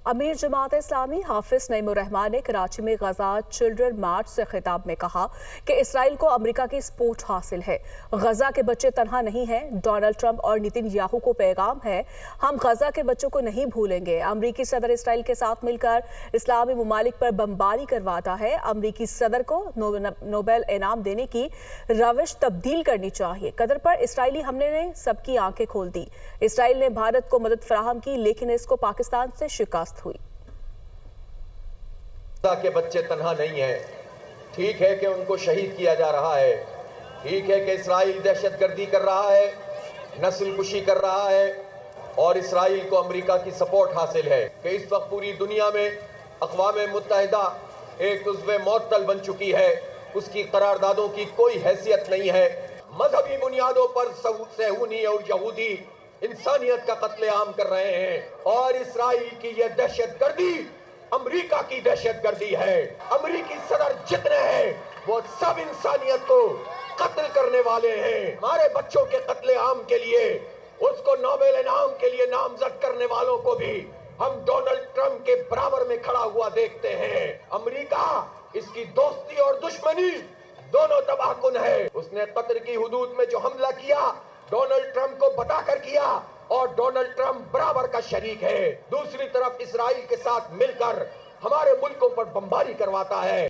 अमीर जमात इस्लामी हाफिज नईमुर रहमान ने कराची में गजा चिल्ड्रन मार्च से खिताब में कहा कि इसराइल को अमेरिका की सपोर्ट हासिल है। गजा के बच्चे तनहा नहीं हैं। डोनाल्ड ट्रंप और नेतन्याहू को पैगाम है, हम गजा के बच्चों को नहीं भूलेंगे। अमरीकी सदर इसराइल के साथ मिलकर इस्लामी ममालिक पर बमबारी करवाता है। अमरीकी सदर को नोबेल इनाम देने की रविश तब्दील करनी चाहिए। कतर पर इसराइली हमले ने सबकी आंखें खोल दी। इसराइल ने भारत को मदद फराहम की, लेकिन इसको पाकिस्तान से शिकस्त हुई। के बच्चे तन्हा नहीं हैं। ठीक है कि उनको शहीद किया जा रहा है, ठीक है कि इसराइल दहशतगर्दी कर रहा है, नस्ल कुशी कर रहा है और इसराइल को अमेरिका की सपोर्ट हासिल है कि इस वक्त पूरी दुनिया में अक़वाम मुत्तहिदा एक उज़्व मुअत्तल बन चुकी है। उसकी करारदादों की कोई हैसियत नहीं है। मजहबी बुनियादों पर सहूनी और यहूदी इंसानियत का कत्लेआम कर रहे हैं और इसराइल की यह दहशतगर्दी अमेरिका की दहशतगर्दी है। अमेरिकी सदर जितने हैं वो सब इंसानियत को कत्ल करने वाले हैं। हमारे बच्चों के कत्लेआम के लिए उसको नोबेल इनाम के लिए नामजद करने वालों को भी हम डोनाल्ड ट्रंप के बराबर में खड़ा हुआ देखते हैं। अमेरिका, इसकी दोस्ती और दुश्मनी दोनों तबाहकुन है। उसने कतर की हुदूद में जो हमला किया डोनाल्ड ट्रंप को बताकर किया और डोनाल्ड ट्रंप बराबर का शरीक है। दूसरी तरफ इसराइल के साथ मिलकर हमारे मुल्कों पर बमबारी करवाता है।